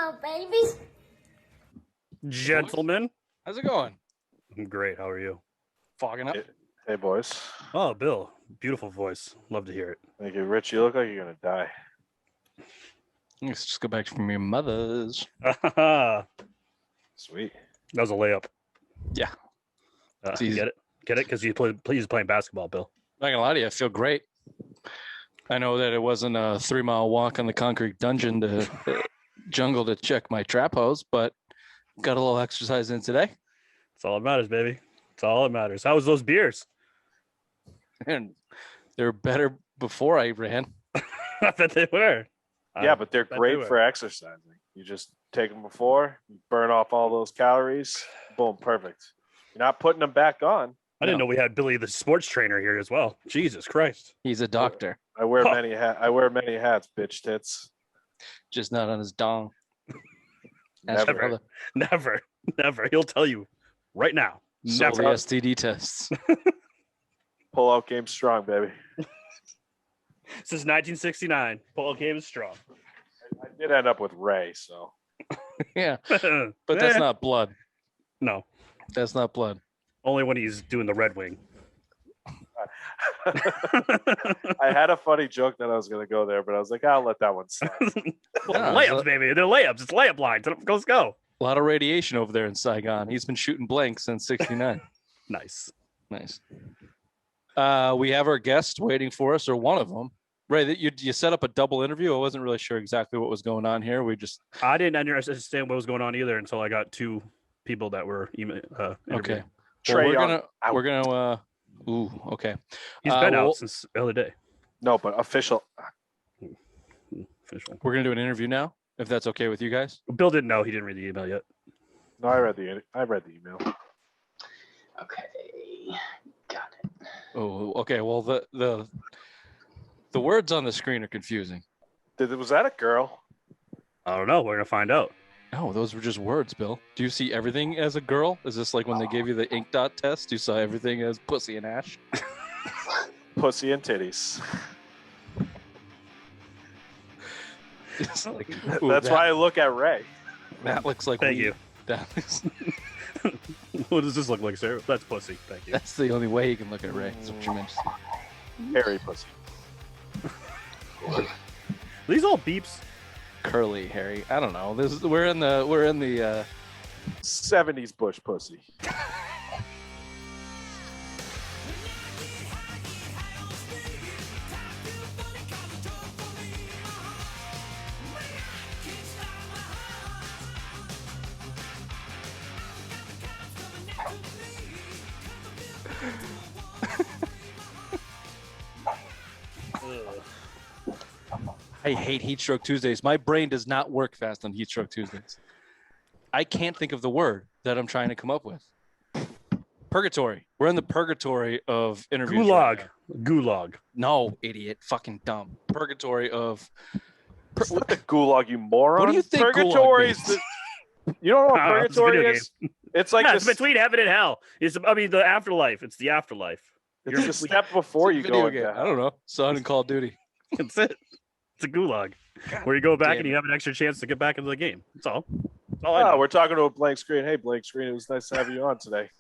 basketball, baby. Gentlemen. How's it going? I'm great. How are you? Fogging up. Hey, boys. Oh, Bill. Beautiful voice. Love to hear it. Thank you, Rich. You look like you're going to die. Let's just go back from your mother's. That Sweet. was a layup. Yeah. Get it? Get it? Because he's playing basketball, Bill. Not gonna lie to you, I feel great. I know that it wasn't a 3-mile walk on the concrete dungeon to jungle to check my trap hose, but got a little exercise in today. That's all that matters, baby. That's all that matters. How was those beers? And they were better before I ran. I bet they were. Yeah, but they're great for exercising. You just take them before, you burn off all those calories. Boom, perfect. You're not putting them back on. I didn't know we had Billy the sports trainer here as well. Jesus Christ. He's a doctor. I wear many hats, bitch tits. Just not on his dong. Never. He'll tell you right now. So the STD tests. Pull out game strong, baby. Since 1969, pull-out game is strong. I did end up with Ray, so. Yeah, but that's not blood. No. That's not blood. Only when he's doing the Red Wing. I had a funny joke that I was going to go there, but I was like, I'll let that one slide. Layups, baby. They're layups. It's layup lines. Let's go. A lot of radiation over there in Saigon. He's been shooting blanks since 69. Nice. We have our guest waiting for us, or one of them. Ray, you set up a double interview. I wasn't really sure exactly what was going on here. I didn't understand what was going on either until I got two people that were okay. Well, we're gonna. Okay. He's been out since the other day. No, but official. We're gonna do an interview now, if that's okay with you guys. Bill didn't know. He didn't read the email yet. No, I read the email. Okay, got it. Oh, okay. Well, the words on the screen are confusing. Was that a girl? I don't know. We're gonna find out. No, those were just words, Bill. Do you see everything as a girl? Is this like when they gave you the ink dot test? You saw everything as pussy and ash? Pussy and titties. Like, that's why I look at Ray. That looks like Thank you. That looks... What does this look like, sir? That's pussy. Thank you. That's the only way you can look at Ray. That's what you meant to say. Hairy pussy. Are these all beeps? Curly, hairy. I don't know. We're in the 70s bush pussy. I hate Heat Stroke Tuesdays. My brain does not work fast on Heat Stroke Tuesdays. I can't think of the word that I'm trying to come up with. Purgatory. We're in the purgatory of interviews. Gulag. Right Gulag. no, idiot. Fucking dumb. Purgatory of... It's not the gulag, you moron. What do you think Purgatory is gulag You don't know what It's a purgatory video is? It's like it's between heaven and hell. The afterlife. It's the afterlife. It's the step before you go into I don't know. Son and Call of Duty. That's it. It's a gulag. Where you go back and you have an extra chance to get back into the game. That's all. That's all I know. We're talking to a blank screen. Hey, blank screen. It was nice to have you on today.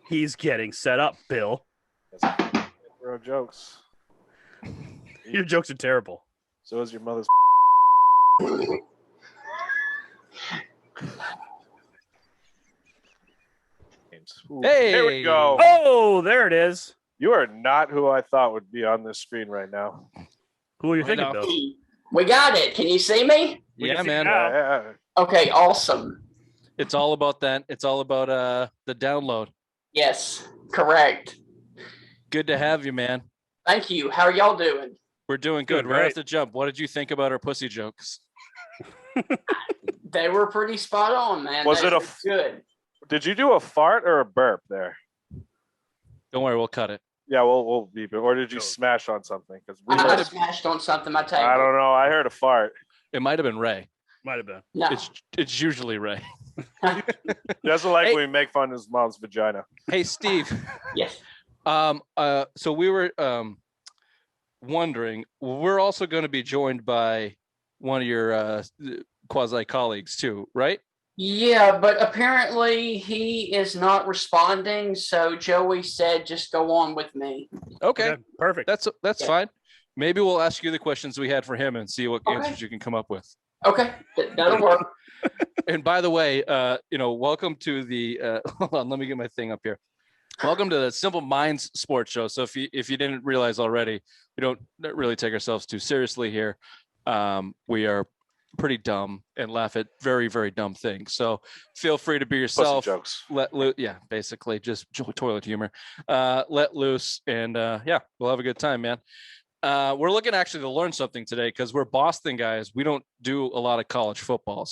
He's getting set up, Bill. Throw jokes. Your jokes are terrible. So is your mother's. Ooh, Hey! Here we go. Oh, there it is. You are not who I thought would be on this screen right now. Who are you I thinking, know. Bill? We got it. Can you see me? We Yeah, can see man. you now. Yeah. Okay, awesome. It's all about that. It's all about the download. Yes, correct. Good to have you, man. Thank you. How are y'all doing? We're doing good. Good, Right right. off the jump. What did you think about our pussy jokes? They were pretty spot on, man. Was it a good? Did you do a fart or a burp there? Don't worry, we'll cut it. Yeah, we'll beep it. Or did you Go. smash on something? Because I smashed on something. My table. I don't know. I heard a fart. It might have been Ray. Might have been. No. It's usually Ray. He doesn't like Hey. when we make fun of his mom's vagina. Hey, Steve. Yes. So we were wondering. We're also going to be joined by one of your quasi colleagues too, right? Yeah, but apparently he is not responding. So Joey said, just go on with me. Okay, perfect. That's fine. Maybe we'll ask you the questions we had for him and see what answers you can come up with. Okay, that'll work. And by the way, welcome to the hold on, let me get my thing up here. Welcome to the Simple Minds Sports Show. So if you didn't realize already, we don't really take ourselves too seriously here. We are pretty dumb and laugh at very, very dumb things. So feel free to be yourself. Pussy jokes. Let loose. Yeah, basically just toilet humor. Let loose, and we'll have a good time, man. We're looking actually to learn something today because we're Boston guys. We don't do a lot of college football,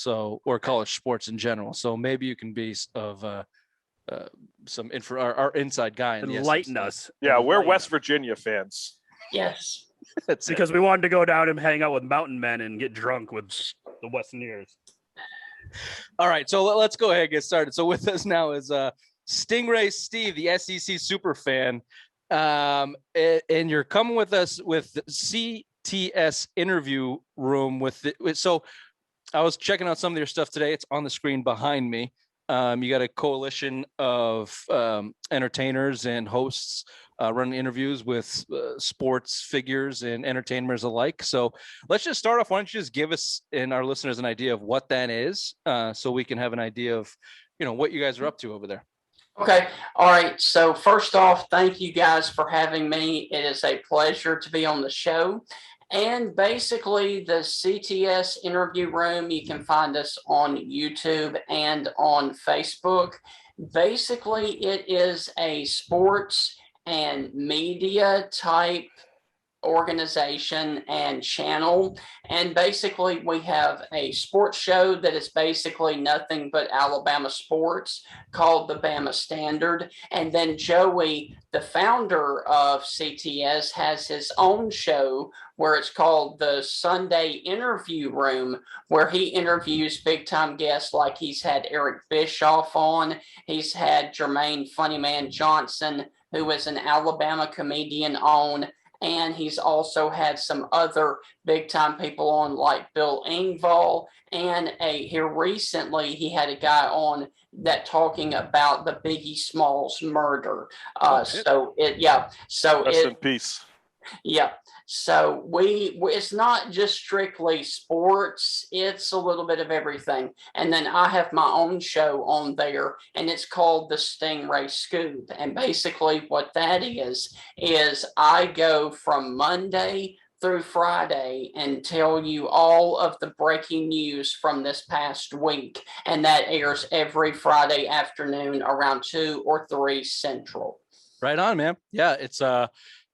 or college sports in general. So maybe you can be of some info, our inside guy. Enlighten us. Yeah, we're West Virginia fans. Yes. It's because we wanted to go down and hang out with mountain men and get drunk with the Westerniers. All right, so let's go ahead and get started. So with us now is StingRay Steve, the SEC super fan, and you're coming with us with CTS interview room so I was checking out some of your stuff today. It's on the screen behind me. You got a coalition of entertainers and hosts running interviews with sports figures and entertainers alike. So let's just start off. Why don't you just give us and our listeners an idea of what that is, so we can have an idea of, what you guys are up to over there. Okay. All right. So first off, thank you guys for having me. It is a pleasure to be on the show. And basically, the CTS interview room, you can find us on YouTube and on Facebook. Basically, it is a sports and media type organization and channel. And basically, we have a sports show that is basically nothing but Alabama sports called the Bama Standard. And then Joey, the founder of CTS, has his own show where it's called the Sunday Interview Room, where he interviews big time guests like he's had Eric Bischoff on. He's had Jermaine Funnyman Johnson, who is an Alabama comedian, on. And he's also had some other big time people on like Bill Engvall. And here recently, he had a guy on that talking about the Biggie Smalls murder. Rest in peace. Yeah. So it's not just strictly sports. It's a little bit of everything. And then I have my own show on there, and it's called the StingRay Scoop. And basically what that is I go from Monday through Friday and tell you all of the breaking news from this past week. And that airs every Friday afternoon around 2 or 3 Central. Right on, man. Yeah, it's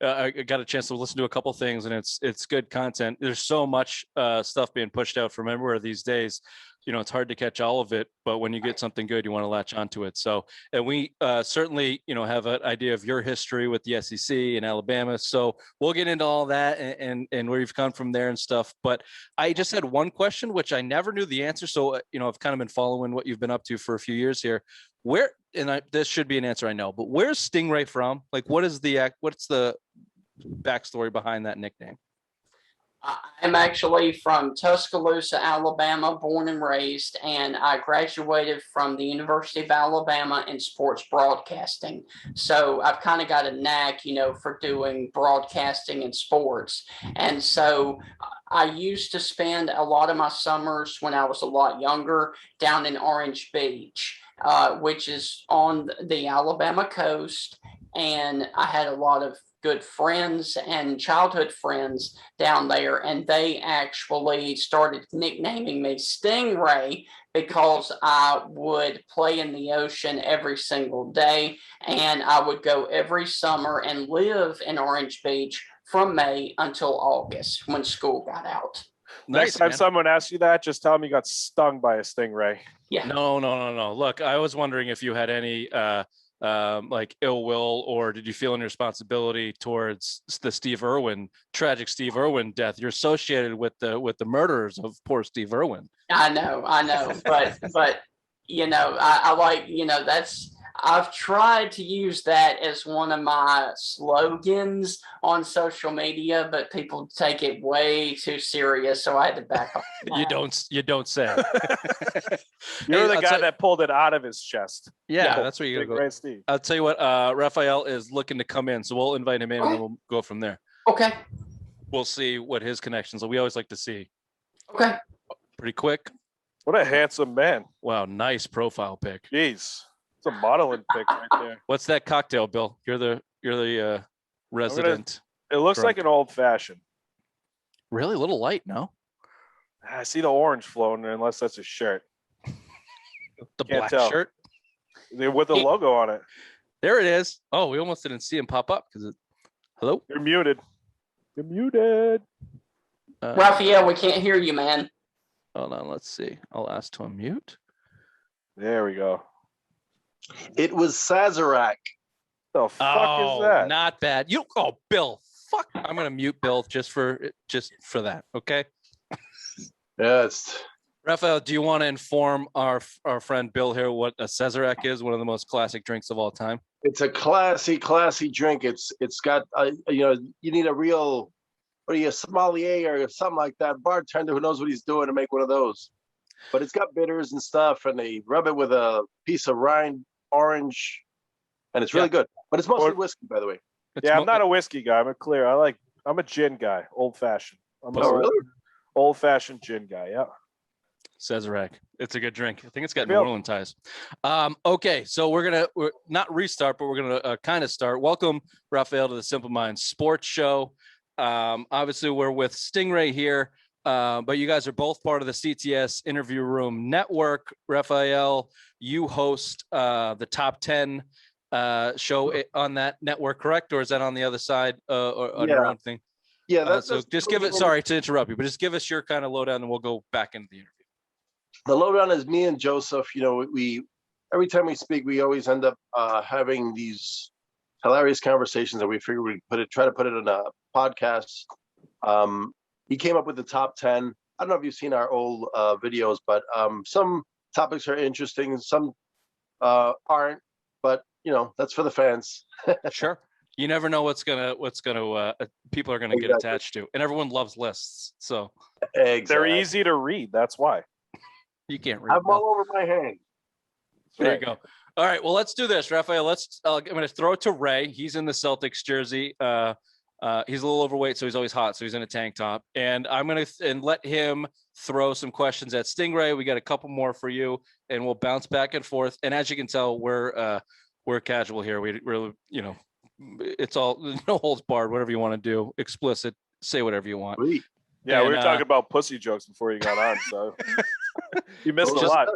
I got a chance to listen to a couple things, and it's good content. There's so much stuff being pushed out from everywhere these days. It's hard to catch all of it, but when you get something good, you want to latch onto it. So, and we certainly, have an idea of your history with the SEC and Alabama. So we'll get into all that and where you've come from there and stuff. But I just had one question, which I never knew the answer. So, I've kind of been following what you've been up to for a few years here. This should be an answer I know, but where's StingRay from? Like, what's the backstory behind that nickname? I'm actually from Tuscaloosa, Alabama, born and raised, and I graduated from the University of Alabama in sports broadcasting. So I've kind of got a knack, for doing broadcasting and sports. And so I used to spend a lot of my summers when I was a lot younger down in Orange Beach, which is on the Alabama coast. And I had a lot of good friends and childhood friends down there, and they actually started nicknaming me StingRay because I would play in the ocean every single day, and I would go every summer and live in Orange Beach from May until August when school got out. Next time someone asks you that, just tell them you got stung by a stingray. Yeah. No. Look, I was wondering if you had any like ill will, or did you feel any responsibility towards the tragic Steve Irwin death? You're associated with the murderers of poor Steve Irwin. I know, but I like, I've tried to use that as one of my slogans on social media, but people take it way too serious, so I had to back off. You don't say. You're the I'll guy tell- that pulled it out of his chest. Yeah, that's where you Big gotta go. Ray Steve. I'll tell you what, Rafael is looking to come in, so we'll invite him in and then we'll go from there. Okay. We'll see what his connections are. We always like to see. Okay. Pretty quick. What a handsome man. Wow, nice profile pic. Jeez. It's a modeling pic right there. What's that cocktail, Bill? You're the resident. It looks Drunk. like an old fashioned. Really? A little light, no? I see the orange floating there, unless that's his shirt. The Can't black tell. shirt. With the logo on it. There it is. Oh, we almost didn't see him pop up because it. Hello? You're muted. You're muted. Rafael, we can't hear you, man. Hold on, let's see. I'll ask to unmute. There we go. It was Sazerac. The fuck is that? Not bad. Bill. Fuck. I'm gonna mute Bill just for that. Okay. Yes. Rafael, do you want to inform our friend Bill here what a Sazerac is? One of the most classic drinks of all time. It's a classy drink. It's got you need a real, what are you, a sommelier or something like that, bartender who knows what he's doing to make one of those. But it's got bitters and stuff, and they rub it with a piece of rind orange, and it's really good. But it's mostly whiskey, by the way. I'm not a whiskey guy. I'm a gin guy, old fashioned. Really? Old fashioned gin guy. Yeah. Sazerac. It's a good drink. I think it's got New Orleans ties. Okay, so we're not restart, but we're gonna kind of start. Welcome, Rafael, to the Simple Minds Sports Show. Obviously, we're with StingRay here, but you guys are both part of the CTS Interview Room Network. Rafael, you host the Top 10 show on that network, correct? Or is that on the other side or on your own thing? Yeah, that's so just give it. Sorry to interrupt you, but just give us your kind of lowdown, and we'll go back into the interview. The lowdown is me and Joseph. We every time we speak, we always end up having these hilarious conversations, and we figure we'd try to put it in a podcast. He came up with the top 10. I don't know if you've seen our old videos, but some topics are interesting, some aren't. But that's for the fans. Sure. You never know what's gonna people are gonna get attached to, and everyone loves lists, so exactly. They're easy to read. That's why. You can't read. I have them all over my hand. There you go. All right. Well, let's do this, Rafael. I'm going to throw it to Ray. He's in the Celtics jersey. He's a little overweight, so he's always hot. So he's in a tank top. And I'm going to let him throw some questions at StingRay. We got a couple more for you, and we'll bounce back and forth. And as you can tell, we're casual here. We're it's all no holds barred. Whatever you want to do, explicit. Say whatever you want. Sweet. Yeah, we were talking about pussy jokes before you got on, so you missed a lot.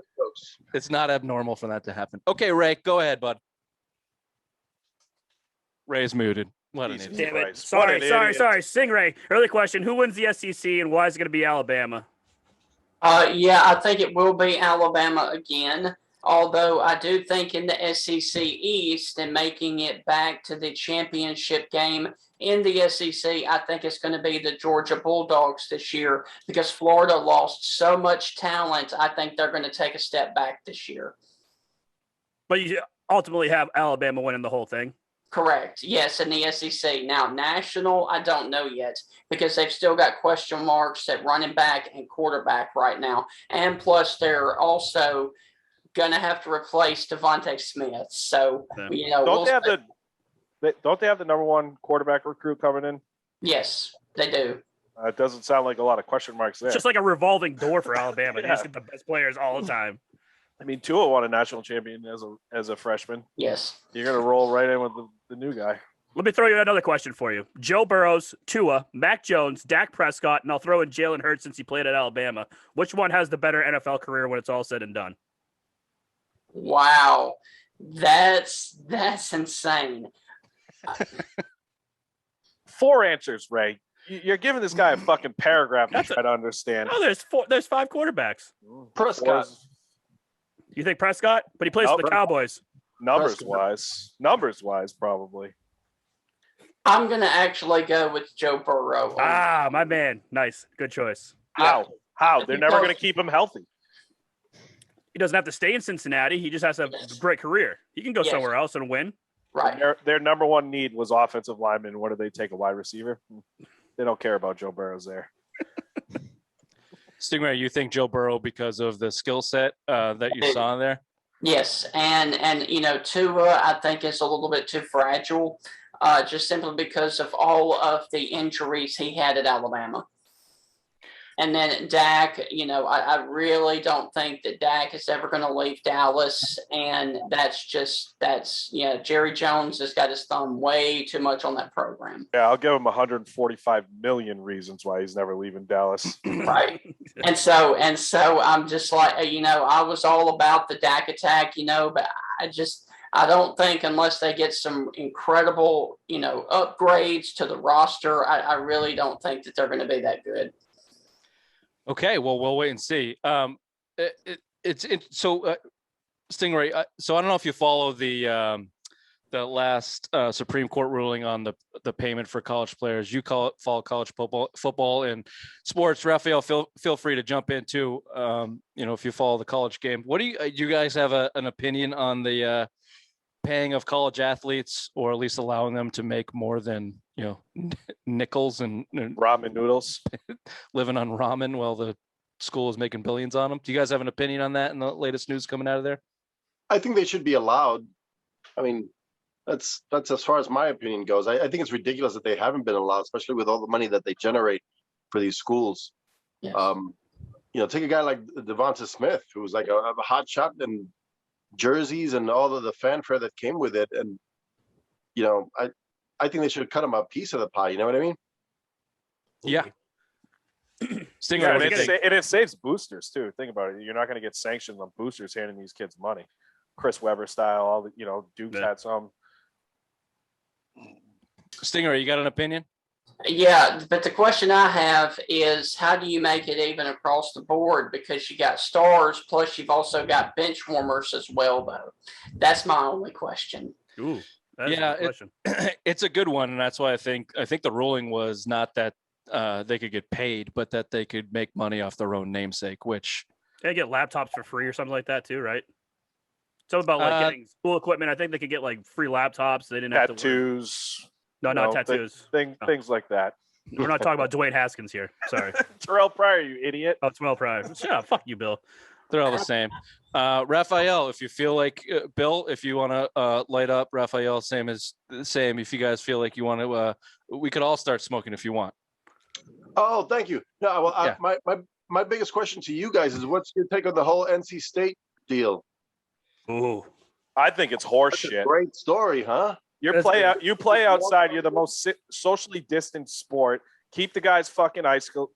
It's not abnormal for that to happen. Okay, Ray, go ahead, bud. Ray's muted. What an idiot. Damn it. Sorry. StingRay, early question. Who wins the SEC and why is it going to be Alabama? Yeah, I think it will be Alabama again. Although I do think in the SEC East and making it back to the championship game in the SEC, I think it's going to be the Georgia Bulldogs this year because Florida lost so much talent. I think they're going to take a step back this year. But you ultimately have Alabama winning the whole thing. Correct. Yes, in the SEC. Now, national, I don't know yet because they've still got question marks at running back and quarterback right now. And plus, they're also going to have to replace Devontae Smith. So, don't they have the number one quarterback recruit coming in? Yes, they do. It doesn't sound like a lot of question marks there. It's just like a revolving door for Alabama. You just get the best players all the time. I mean, Tua won a national champion as a freshman. Yes. You're going to roll right in with the new guy. Let me throw you another question for you. Joe Burrows, Tua, Mac Jones, Dak Prescott, and I'll throw in Jalen Hurts since he played at Alabama. Which one has the better NFL career when it's all said and done? Wow. That's insane. 4 answers, Ray. You're giving this guy a fucking paragraph to try to understand. Oh, there's 5 quarterbacks. Prescott. You think Prescott? But he plays for the Cowboys. Numbers wise, probably. I'm going to actually go with Joe Burrow. Ah, my man. Nice. Good choice. How? They're never going to keep him healthy. He doesn't have to stay in Cincinnati. He just has to have a great career. He can go Yes. somewhere else and win. Right. Their number one need was offensive lineman. What do they take, a wide receiver? They don't care about Joe Burrows there. StingRay, you think Joe Burrow because of the skill set that you saw there? Yes, and Tua, I think, is a little bit too fragile, just simply because of all of the injuries he had at Alabama. And then Dak, I really don't think that Dak is ever going to leave Dallas, and Jerry Jones has got his thumb way too much on that program. Yeah, I'll give him 145 million reasons why he's never leaving Dallas. Right. And so I'm just like, I was all about the Dak attack, but I don't think unless they get some incredible, upgrades to the roster, I really don't think that they're going to be that good. Okay, well, we'll wait and see. StingRay. So I don't know if you follow the last Supreme Court ruling on the payment for college players. You follow college football and sports. Rafael, feel free to jump in too. If you follow the college game, what do you guys have an opinion on the paying of college athletes, or at least allowing them to make more than nickels and Ramen noodles, living on ramen while the school is making billions on them? Do you guys have an opinion on that in the latest news coming out of there? I think they should be allowed. I mean, that's as far as my opinion goes. I think it's ridiculous that they haven't been allowed, especially with all the money that they generate for these schools. Yes. Take a guy like Devonta Smith, who was like a hot shot and jerseys and all of the fanfare that came with it. And, I think they should cut him a piece of the pie. You know what I mean? Yeah. StingRay, and it saves boosters too. Think about it. You're not going to get sanctions on boosters handing these kids money. Chris Webber style, all the, Duke's had some. StingRay, you got an opinion? Yeah, but the question I have is, how do you make it even across the board? Because you got stars, plus you've also got bench warmers as well, though. That's my only question. Ooh, that's yeah, a good question. It's a good one, and that's why I think the ruling was not that they could get paid, but that they could make money off their own namesake. Which they get laptops for free or something like that too, right? Something about getting school equipment. I think they could get free laptops. They didn't have tattoos. No, not tattoos. Things like that. We're not talking about Dwayne Haskins here. Sorry. Terrell Pryor, you idiot. Oh, Terrell Pryor. Yeah, fuck you, Bill. They're all the same. Rafael, if you feel like Bill, if you want to light up, Rafael, same. If you guys feel like you want to, we could all start smoking if you want. Oh, thank you. No, well, Yeah. my biggest question to you guys is, what's your take on the whole NC State deal? Ooh. I think it's horse That's shit. a great story, huh? You play outside. You're the most socially distant sport. Keep the guys fucking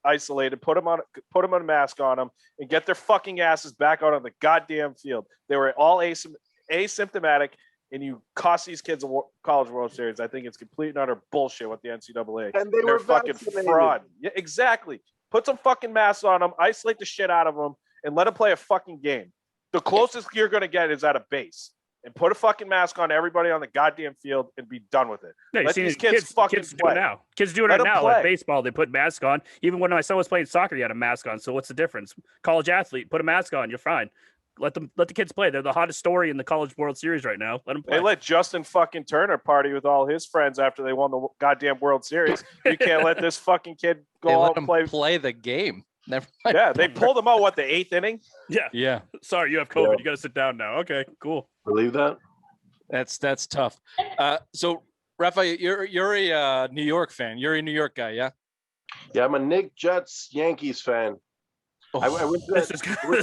isolated. Put them a mask on them, and get their fucking asses back out on the goddamn field. They were all asymptomatic, and you cost these kids a college World Series. I think it's complete and utter bullshit with the NCAA. And they're fucking vaccinated. fraud. Yeah, exactly. Put some fucking masks on them, isolate the shit out of them, and let them play a fucking game. The closest you're going to get is at a base. And put a fucking mask on everybody on the goddamn field and be done with it. Yeah, Let these kids fucking do play. it now. Kids doing Let it them now. play. Like baseball, they put masks on. Even when my son was playing soccer, he had a mask on. So what's the difference? College athlete, put a mask on. You're fine. Let the kids play. They're the hottest story in the College World Series right now. Let them play. They let Justin fucking Turner party with all his friends after they won the goddamn World Series. You can't let this fucking kid go out and play the game. Never mind. Yeah, they pulled him out, the 8th inning? Yeah. Sorry, you have COVID. Yeah. You got to sit down now. Okay, cool. Believe that? That's tough. So, Rafael, you're a New York fan. You're a New York guy, yeah? Yeah, I'm a Knicks, Jets, Yankees fan. I went to This is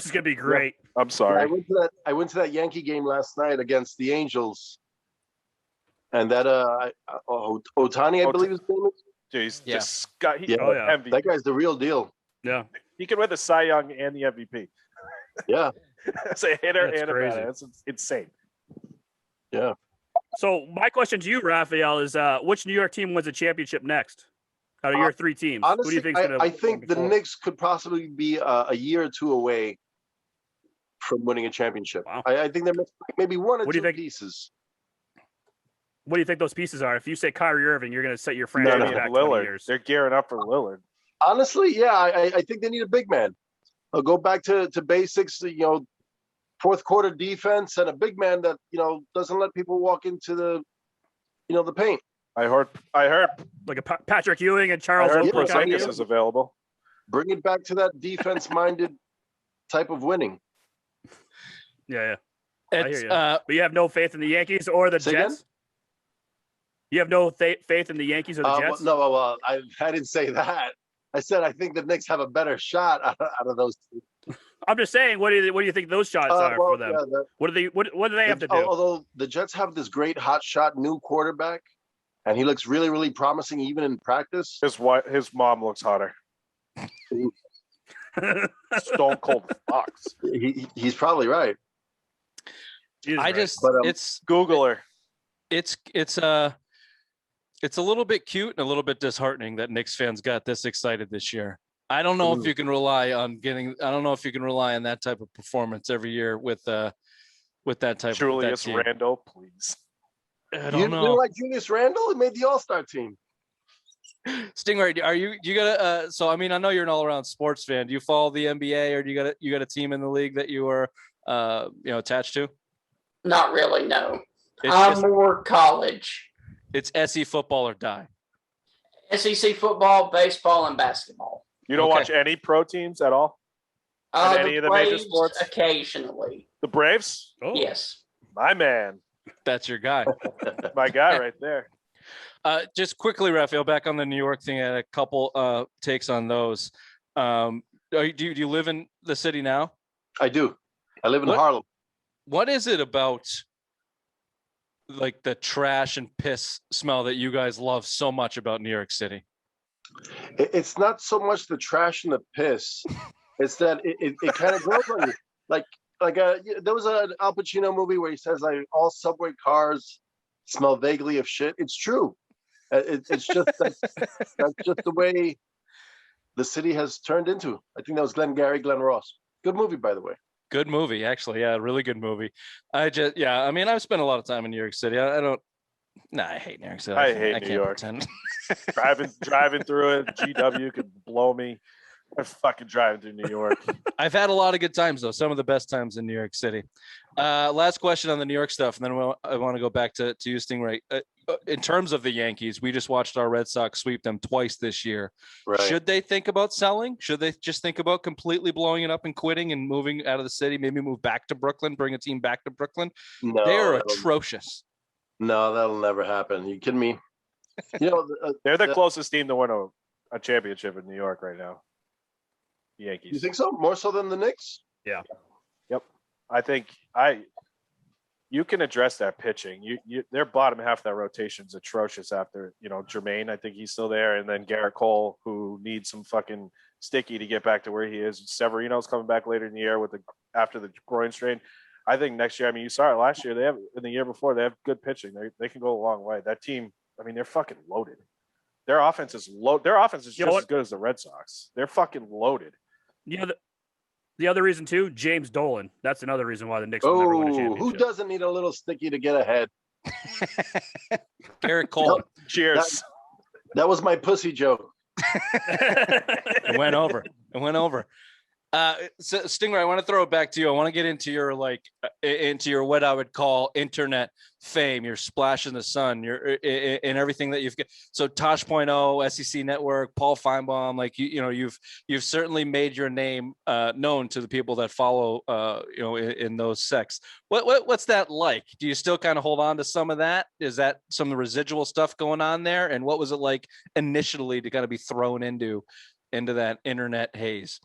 gonna be great. I'm sorry. I went to that Yankee game last night against the Angels, and that Ohtani, I believe his name is. Jeez, Yeah. MVP. That guy's the real deal. Yeah. He can win the Cy Young and the MVP. Yeah. As a hitter That's and a crazy. batter. That's insane. Yeah. So my question to you, Rafael, is which New York team wins a championship next? Out of your three teams, Honestly, who do you think's gonna? I think the before? Knicks could possibly be a year or two away from winning a championship. Wow. I think they're maybe one or What do you two think? pieces. What do you think those pieces are? If you say Kyrie Irving, you're going to set your I franchise mean, back 20 Lillard. years. They're gearing up for Lillard. Honestly, yeah, I think they need a big man. I'll go back to basics. fourth quarter defense and a big man that, doesn't let people walk into the paint. I heard Like a Patrick Ewing and I Charles heard Oakley kind of Porzingis deal? is available. Bring it back to that defense-minded type of winning. Yeah. I hear It's you. But you have no faith in the Yankees or the Say Jets? again? You have no faith in the Yankees or the Jets? No, I didn't say that. I said I think the Knicks have a better shot out of those two. I'm just saying, what do you think those shots are for them? Yeah, What do they have to do? Although the Jets have this great hotshot new quarterback, and he looks really, really promising even in practice. His mom looks hotter. Stone cold fox. He's probably right. It's Google her. it's a little bit cute and a little bit disheartening that Knicks fans got this excited this year. I don't know if you can rely on that type of performance every year with that type Julius of Randle, please. I You don't know. don't like Julius Randle? He made the All-Star team. StingRay, are you gotta so I mean, I know you're an all-around sports fan. Do you follow the NBA, or do you got a team in the league that you are attached to? Not really, no. It's I'm more college. It's SE football or die. SEC football, baseball, and basketball. You don't Okay. watch any pro teams at all? In any of the major Braves sports? occasionally. The Braves? Oh. Yes. My man. That's your guy. My guy right there. Just quickly, Rafael, back on the New York thing, I had a couple takes on those. Do you live in the city now? I do. I live in What? Harlem. What is it about like the trash and piss smell that you guys love so much about New York City? It's not so much the trash and the piss. It's that it kind of grows on you. There was an Al Pacino movie where he says like all subway cars smell vaguely of shit. It's true. It's just that's just the way the city has turned into. I think that was Glenn Ross. Good movie, by the way. Good movie, actually. Yeah, really good movie. I mean, I've spent a lot of time in New York City. I hate New York City. I hate New York. Pretend. driving through it, GW could blow me. I'm fucking driving through New York. I've had a lot of good times, though. Some of the best times in New York City. Last question on the New York stuff, and then I want to go back to you, StingRay. In terms of the Yankees, we just watched our Red Sox sweep them twice this year. Right. Should they think about selling? Should they just think about completely blowing it up and quitting and moving out of the city? Maybe move back to Brooklyn, bring a team back to Brooklyn? No, They are atrocious. No, that'll never happen. You kidding me? They're the closest team to win a championship in New York right now. The Yankees. You think so? More so than the Knicks? Yeah. Yep. I think you can address that pitching. Their bottom half of that rotation is atrocious after, Jermaine, I think he's still there. And then Garrett Cole, who needs some fucking sticky to get back to where he is. Severino's coming back later in the year after the groin strain. I think next year, I mean, you saw it last year. In the year before, they have good pitching. They can go a long way. That team, I mean, they're fucking loaded. Their offense is Their offense is just as good as the Red Sox. They're fucking loaded. The other reason too, James Dolan. That's another reason why the Knicks will never win a championship. Who doesn't need a little sticky to get ahead? Garrett Cole. Cheers. That was my pussy joke. It went over. So StingRay, I want to throw it back to you. I want to get into your what I would call internet fame, your splash in the sun, your in everything that you've got. So Tosh.0, SEC Network, Paul Feinbaum, like you've certainly made your name known to the people that follow in those sects. What's that like? Do you still kind of hold on to some of that? Is that some of the residual stuff going on there? And what was it like initially to kind of be thrown into that internet haze?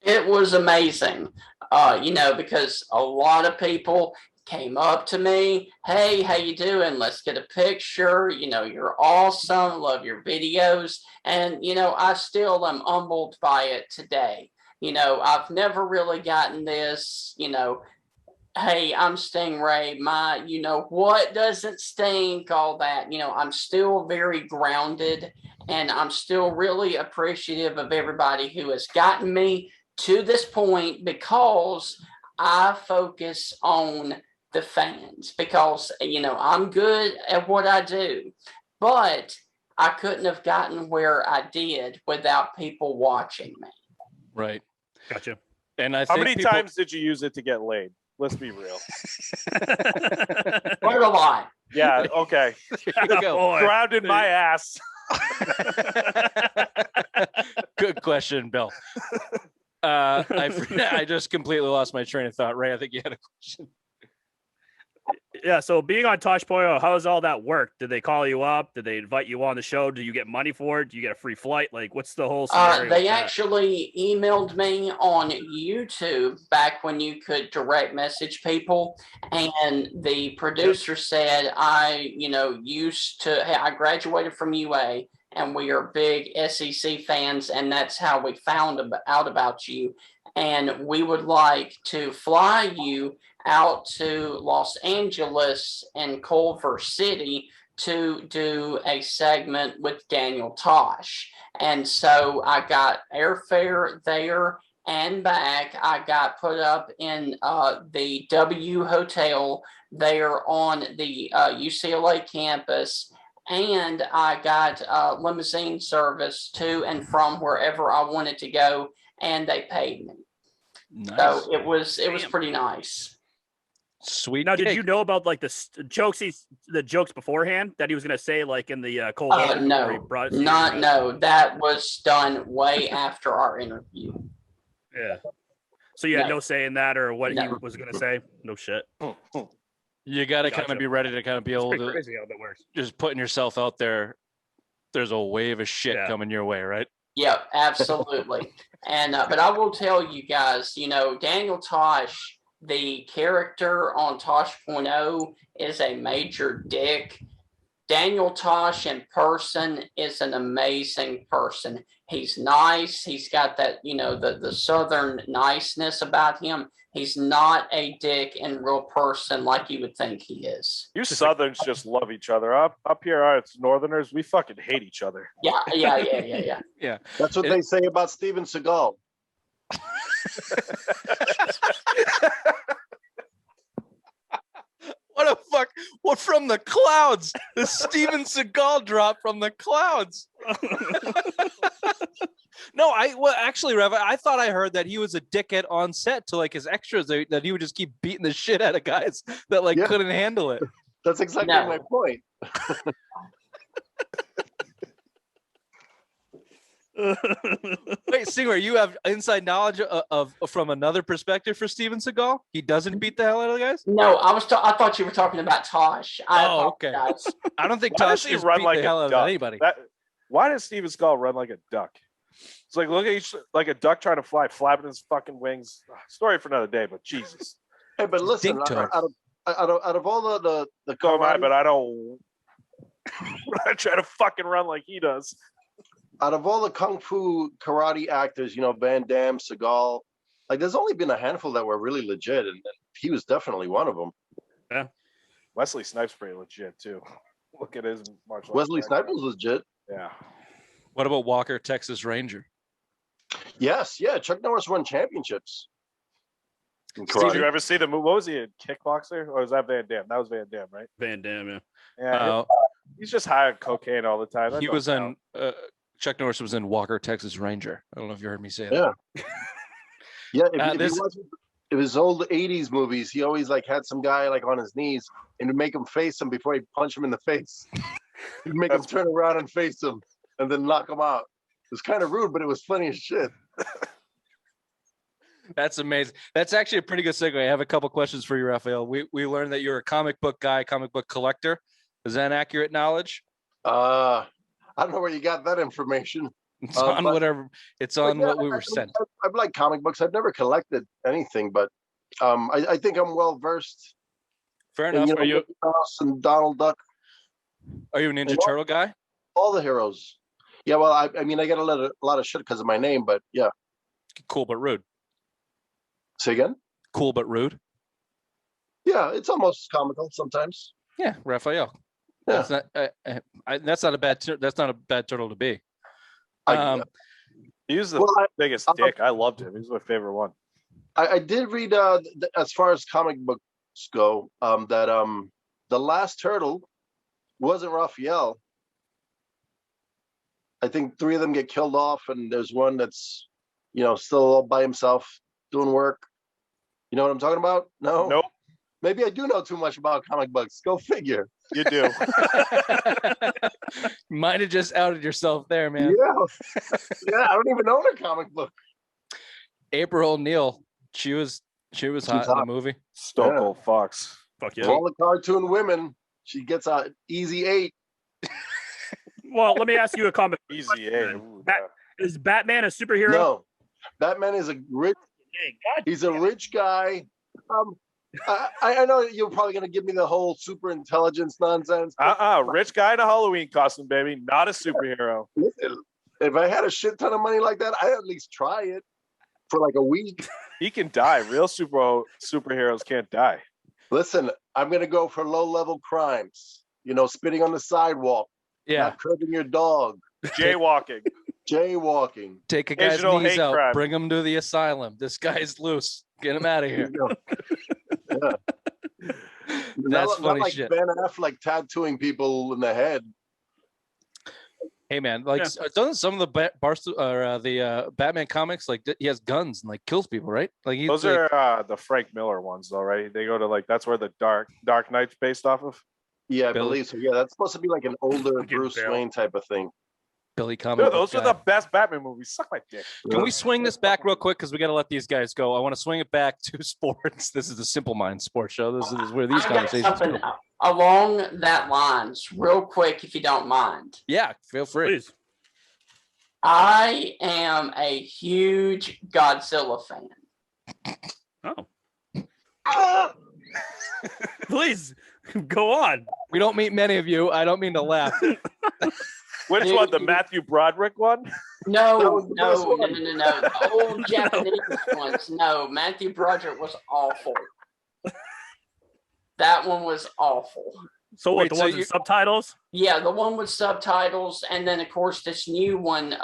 It was amazing, because a lot of people came up to me, hey, how you doing? Let's get a picture. You're awesome. Love your videos. And, I still am humbled by it today. I've never really gotten this, hey, I'm StingRay. My, what doesn't stink, all that. I'm still very grounded, and I'm still really appreciative of everybody who has gotten me to this point, because I focus on the fans, because, I'm good at what I do, but I couldn't have gotten where I did without people watching me. Right. Gotcha. And I think how many times did you use it to get laid? Let's be real. What a lie. Yeah. Okay. There you go. Boy. Grounded my ass. Good question, Bill. I just completely lost my train of thought. Ray, I think you had a question. Yeah, so being on Tosh Point, how does all that work? Did they call you up? Did they invite you on the show? Do you get money for it? Do you get a free flight? Like, what's the whole scenario? They with that? actually emailed me on YouTube back when you could direct message people, and the producer said, I graduated from UA, and we are big SEC fans, and that's how we found out about you, and we would like to fly you out to Los Angeles and Culver City to do a segment with Daniel Tosh. And so I got airfare there and back. I got put up in the W Hotel there on the UCLA campus. And I got limousine service to and from wherever I wanted to go, and they paid me. Nice. So it was pretty nice. Sweet. Now, did gig. you know about like the jokes beforehand that he was gonna say, like in the cold open before he No, brought it to you? no, that was done way after our interview. Yeah. So you had No. no say in that or what he No. was gonna say? No shit. You got to kind Gotcha. of be ready to kind of be It's able pretty to crazy how that works. just putting yourself out there. There's a wave of shit Yeah. coming your way, right? Yep, absolutely. And but I will tell you guys, Daniel Tosh, the character on Tosh.0 is a major dick. Daniel Tosh in person is an amazing person. He's nice. He's got that, the Southern niceness about him. He's not a dick in real person like you would think he is. You Southerns just love each other. Up here, it's Northerners. We fucking hate each other. Yeah. Yeah. That's what they say about Steven Seagal. What a fuck! What from the clouds? The Steven Seagal drop from the clouds. No, actually, Rev, I thought I heard that he was a dickhead on set to like his extras. That he would just keep beating the shit out of guys that Yeah. couldn't handle it. That's exactly No. my point. Wait, StingRay, you have inside knowledge of from another perspective for Steven Seagal? He doesn't beat the hell out of the guys. No, I thought you were talking about Tosh. I Okay. apologize. I don't think Why Tosh does he is run beat like the a hell out of duck? anybody. Why does Steven Seagal run like a duck? It's like look at each like a duck trying to fly, flapping his fucking wings. Story for another day, but Jesus. Hey, but listen, Dink toad. out of all the So am I, karate, but I don't. I try to fucking run like he does. out of all the kung fu karate actors, Van Damme, Seagal, like there's only been a handful that were really legit, and he was definitely one of them. Wesley Snipes pretty legit too. Look at his martial arts Wesley background. Snipes was legit. Yeah. What about Walker, Texas Ranger? Yes, yeah. Chuck Norris won championships. in Did karate. you ever see the movie? What was he, a kickboxer? Or was that Van Damme? That was Van Damme, right? Van Damme, yeah. Yeah. He's just high on cocaine all the time. That He don't was count. in Chuck Norris was in Walker, Texas Ranger. I don't know if you heard me say that. Yeah. Yeah, if this- you watch his old '80s movies, he always had some guy on his knees and would make him face him before he punch him in the face. He'd make him turn around and face him, and then knock him out. It was kind of rude, but it was funny as shit. That's amazing. That's actually a pretty good segue. I have a couple questions for you, Rafael. We learned that you're a comic book guy, comic book collector. Is that accurate knowledge? I don't know where you got that information. It's on but- whatever. It's on Yeah, what we were sent. I like comic books. I've never collected anything, but I think I'm well versed. Fair in, enough. you know, Are you Mickey Mouse and Donald Duck, a Ninja what? Turtle guy? all the heroes. Yeah, well, I mean, I get a lot of shit because of my name, but yeah. Cool but rude. Say again? Cool but rude. Yeah, it's almost comical sometimes. Yeah, Rafael. Yeah. That's not. That's not a bad. That's not a bad turtle to be. He was the Well, biggest dick. I loved him. He was my favorite one. I did read as far as comic books go, that the last turtle wasn't Raphael. I think 3 of them get killed off, and there's one that's still all by himself doing work. You know what I'm talking about? No. Nope, Maybe I do know too much about comic books. Go figure. you do. Might have just outed yourself there, man. Yeah. I don't even own a comic book. April O'Neil, she was hot in the movie. Stone Cold Fox. Fuck Of yeah. all the cartoon women, she gets a easy 8. Well, let me ask you a comment. Easy A. Ooh, Bat- Is Batman a superhero? No, Batman is a rich. Hey, God He's a rich guy. I know you're probably gonna give me the whole super intelligence nonsense. Rich guy in a Halloween costume, baby. Not a superhero. Listen, if I had a shit ton of money like that, I'd at least try it for like a week. He can die. Real superheroes can't die. Listen, I'm gonna go for low-level crimes. You know, spitting on the sidewalk, Yeah. not curbing your dog, Jaywalking. jaywalking. Take a guy's Digital knees hate out, crime. bring him to the asylum. This guy's loose. Get him out of here. Yeah. That's not funny like shit. Ben Affleck tattooing people in the head. Hey man, like doesn't some of the Batman comics like he has guns and like kills people, right? Like he's Those like, are the Frank Miller ones, though, right? They go to like that's where the Dark Knight's based off of. Yeah, I Billy. believe so. Yeah, that's supposed to be like an older Fucking Bruce Bill. Wayne type of thing. Billy comic. Dude, book those are guy. the best Batman movies. Suck my dick. Can we swing this back real quick because we got to let these guys go? I want to swing it back to sports. This is the Simple Minds Sports Show. This is where these I got conversations something go. along that lines, real quick, if you don't mind. Yeah, feel free. Please. I am a huge Godzilla fan. Oh. Please go on. We don't meet many of you. I don't mean to laugh. Which one? The Matthew Broderick one? That No, was the best one. no. The old Japanese ones. No, Matthew Broderick was awful. That one was awful. So what? Wait, The so ones with subtitles? Yeah, the one with subtitles, and then of course this new one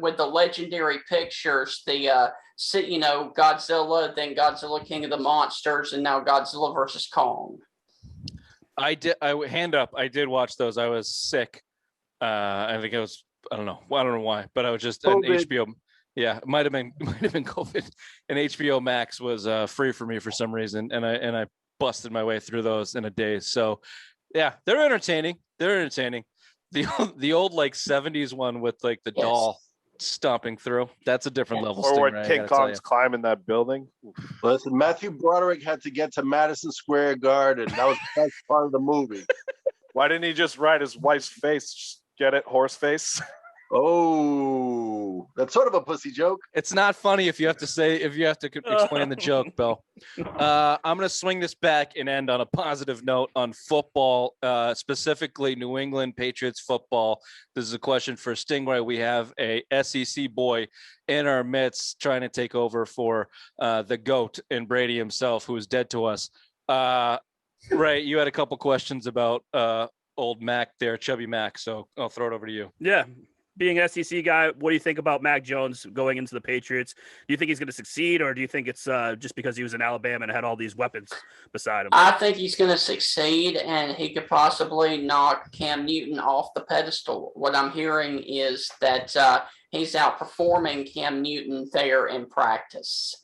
with the legendary pictures, the Godzilla, then Godzilla King of the Monsters, and now Godzilla versus Kong. I did. Hand up. I did watch those. I was sick. I think it was. I don't know. I don't know why, but I was just an COVID. HBO. Yeah, it might have been COVID. And HBO Max was free for me for some reason, and I busted my way through those in a day. So, yeah, they're entertaining. The old like 70s one with like the Yes. doll stomping through. That's a different level. Or StingRay, when I King gotta tell Kong's you. climbing that building? Listen, Matthew Broderick had to get to Madison Square Garden. That was the best part of the movie. Why didn't he just ride his wife's face? Just get it? Horse face? Oh, that's sort of a pussy joke. It's not funny if you have to explain the joke, Bill. I'm going to swing this back and end on a positive note on football, specifically New England Patriots football. This is a question for StingRay. We have a SEC boy in our midst trying to take over for the GOAT and Brady himself, who is dead to us. Ray, you had a couple questions about old Mac there, Chubby Mac. So I'll throw it over to you. Yeah. Being an SEC guy, what do you think about Mac Jones going into the Patriots? Do you think he's going to succeed, or do you think it's just because he was in Alabama and had all these weapons beside him? I think he's going to succeed, and he could possibly knock Cam Newton off the pedestal. What I'm hearing is that he's outperforming Cam Newton there in practice.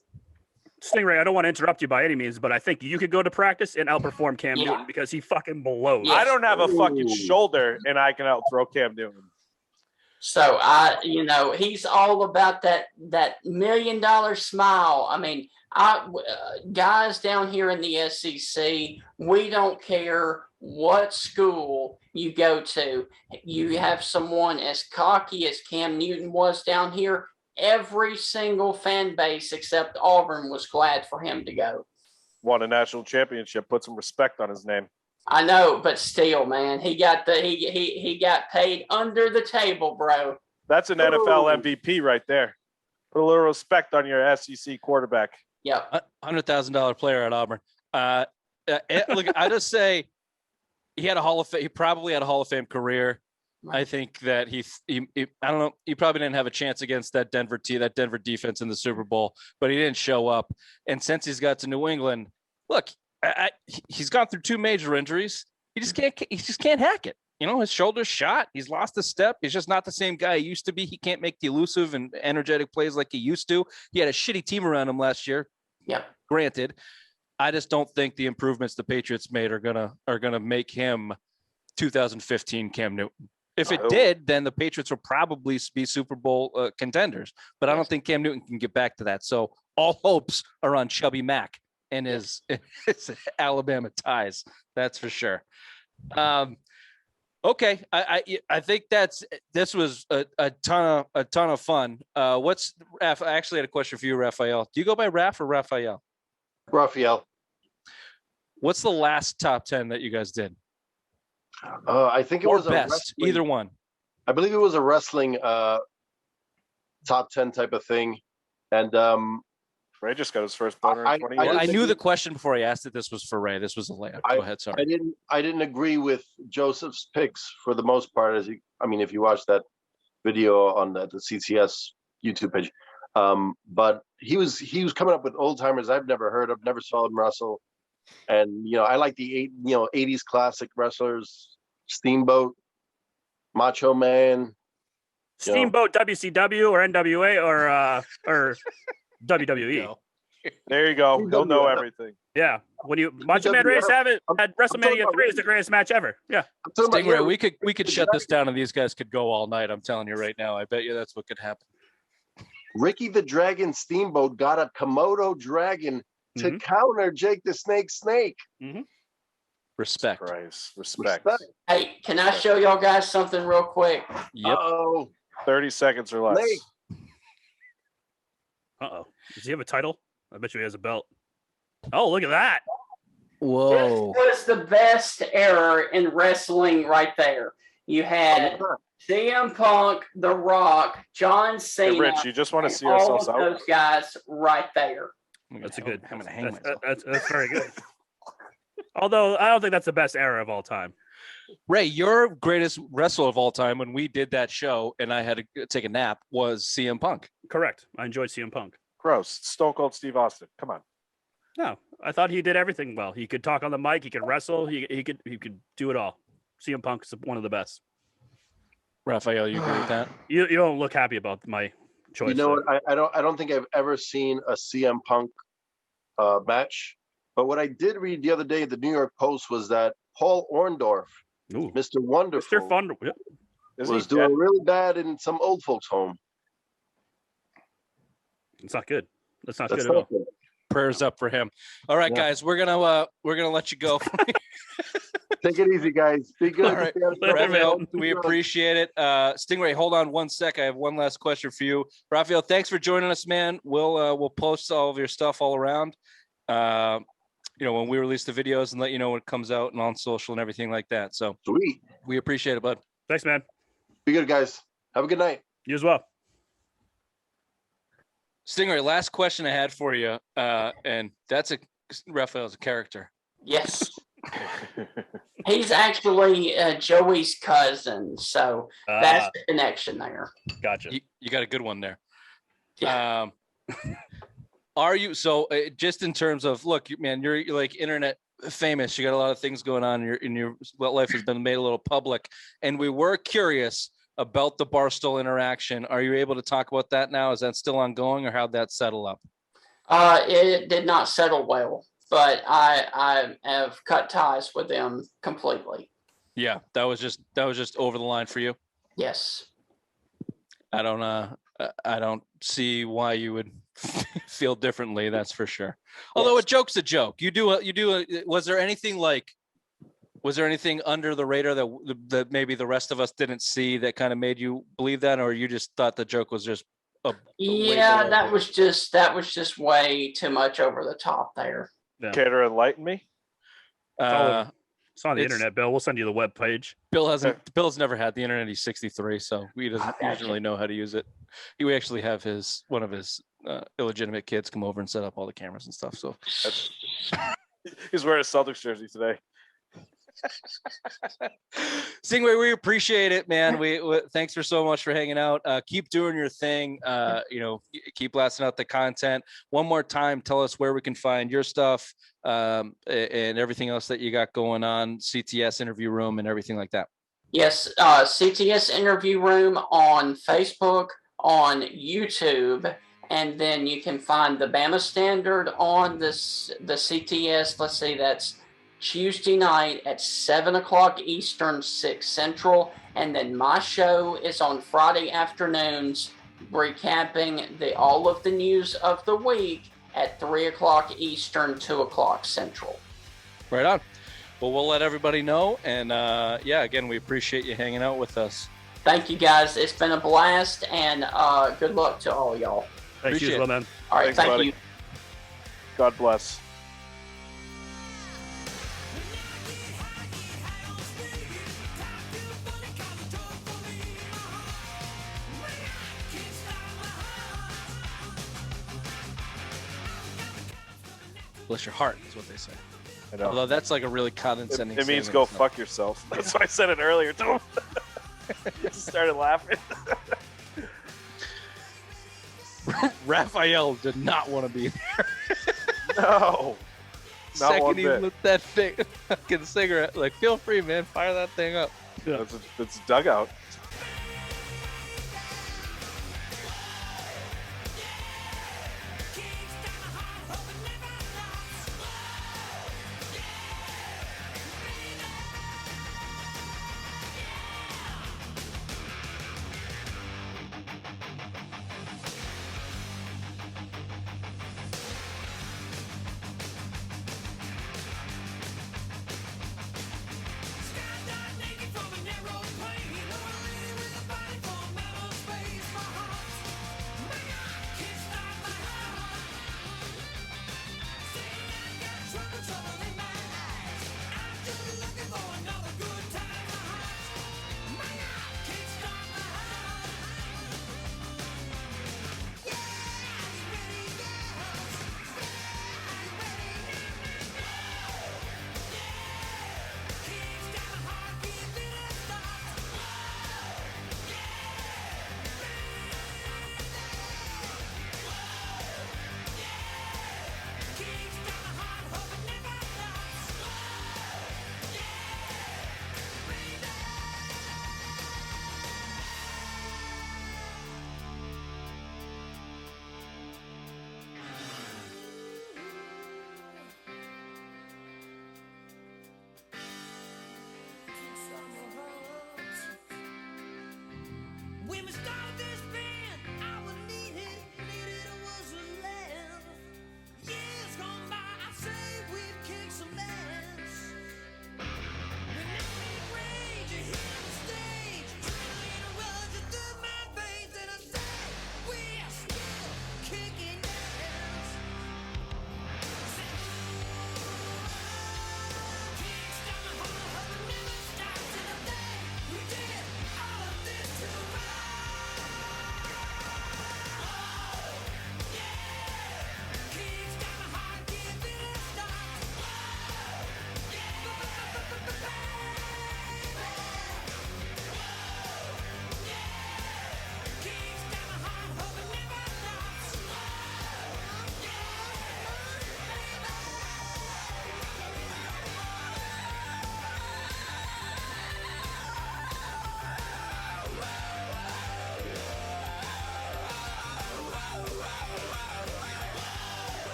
StingRay, I don't want to interrupt you by any means, but I think you could go to practice and outperform Cam Yeah. Newton because he fucking blows. Yeah. I don't have a fucking Ooh. shoulder, and I can outthrow Cam Newton. So he's all about that $1 million smile. I mean, guys down here in the SEC, we don't care what school you go to. You have someone as cocky as Cam Newton was down here. Every single fan base except Auburn was glad for him to go. Won a national championship. Put some respect on his name. I know, but still, man, he got paid under the table, bro. That's an NFL MVP right there. Put a little respect on your SEC quarterback. Yep. $100,000 player at Auburn. Look, I just say he probably had a Hall of Fame career. I think that he I don't know. He probably didn't have a chance against that Denver defense in the Super Bowl, but he didn't show up. And since he's got to New England, look, he's gone through 2 major injuries. He just can't hack it. You know, his shoulder's shot. He's lost a step. He's just not the same guy he used to be. He can't make the elusive and energetic plays like he used to. He had a shitty team around him last year. Yep. Granted, I just don't think the improvements the Patriots made are gonna make him 2015 Cam Newton. If it did, then the Patriots will probably be Super Bowl contenders. But I don't think Cam Newton can get back to that. So all hopes are on Chubby Mac and his Alabama ties. That's for sure. Okay, I think this was a ton of fun. I actually had a question for you, Rafael. Do you go by Raf or Rafael? Rafael. What's the last top 10 that you guys did? I think it Or was best, either one. I believe it was a wrestling top 10 type of thing. And Ray just got his first boner in 20 I years. I knew the question before I asked it. This was for Ray. This was a layup. Go ahead. Sorry. I didn't agree with Joseph's picks for the most part. If you watch that video on the CTS YouTube page, but he was coming up with old timers I've never heard of, never saw him wrestle, and I like the 80s classic wrestlers: Steamboat, Macho Man, Steamboat, WCW or NWA or WWE. There you go. He'll know everything. Yeah. When Macho Man Ray Savage had WrestleMania 3 is the greatest match ever. Yeah. StingRay, we could shut this down and these guys could go all night. I'm telling you right now. I bet you that's what could happen. Ricky the Dragon Steamboat got a Komodo dragon to counter Jake the Snake. Mm-hmm. Respect. Respect. Hey, can I show y'all guys something real quick? Yep. 30 seconds or less. Snake. Uh-oh. Does he have a title? I bet you he has a belt. Oh, look at that. Whoa. This was the best era in wrestling right there. You had CM Punk, The Rock, John Cena. Hey, Rich, you just want to see all ourselves of out? those guys right there. That's a good. I'm gonna hang myself. That's very good. Although I don't think that's the best era of all time. Ray, your greatest wrestler of all time when we did that show and I had to take a nap was CM Punk. Correct. I enjoyed CM Punk. Gross. Stone Cold Steve Austin. Come on. No, I thought he did everything well. He could talk on the mic. He could wrestle. He could do it all. CM Punk's one of the best. Rafael, you agree with that? You don't look happy about my choice. You know what? I don't think I've ever seen a CM Punk match. But what I did read the other day at the New York Post was that Paul Orndorff, Mr. Wonderful, was doing really bad in some old folks' home. It's not good. That's not good at all. Good. Prayers up for him. All right, guys, we're gonna let you go. Take it easy, guys. Be good. All right, Rafael, we appreciate it. StingRay, hold on one sec. I have one last question for you, Rafael. Thanks for joining us, man. We'll post all of your stuff all around. When we release the videos and let you know when it comes out and on social and everything like that. So sweet. We appreciate it, bud. Thanks, man. Be good, guys. Have a good night. You as well. StingRay, last question I had for you, and that's Rafael's a character. Yes. He's actually Joey's cousin, so that's the connection there. Gotcha. You got a good one there. Yeah. Are you just in terms of look, man, you're like internet famous. You got a lot of things going on in your life has been made a little public, and we were curious about the Barstool interaction. Are you able to talk about that now? Is that still ongoing, or how'd that settle up? It did not settle well, but I have cut ties with them completely. Yeah, that was just over the line for you. Yes. I don't see why you would feel differently. That's for sure. Although a joke's a joke. Was there anything under the radar that maybe the rest of us didn't see that kind of made you believe that, or you just thought the joke was just that was just way too much over the top there. Yeah. Care to enlighten me? It's on the internet, Bill. We'll send you the web page. Bill's never had the internet. He's 63, so he doesn't really know how to use it. We actually have one of his illegitimate kids come over and set up all the cameras and stuff. So he's wearing a Celtics jersey today. StingRay, we appreciate it, man. We thanks for so much for hanging out. Keep doing your thing. Keep blasting out the content. One more time, tell us where we can find your stuff and everything else that you got going on, CTS Interview Room and everything like that. Yes, CTS Interview Room on Facebook, on YouTube, And then you can find the Bama Standard on the CTS. Let's see, that's Tuesday night at 7 o'clock Eastern, 6 Central. And then my show is on Friday afternoons, recapping all of the news of the week at 3 o'clock Eastern, 2 o'clock Central. Right on. Well, we'll let everybody know. And again, we appreciate you hanging out with us. Thank you, guys. It's been a blast, and good luck to all y'all. Thanks, Appreciate you, it. man. All right, Thanks, thank buddy. you. God bless. Bless your heart is what they say. I know. Although that's like a really condescending It means statement, go so. fuck yourself. That's why I said it earlier to him. He just started laughing. Rafael did not want to be there. No. Not Second one he bit. lit that thing, fucking cigarette. Like, feel free, man. Fire that thing up. It's a dugout.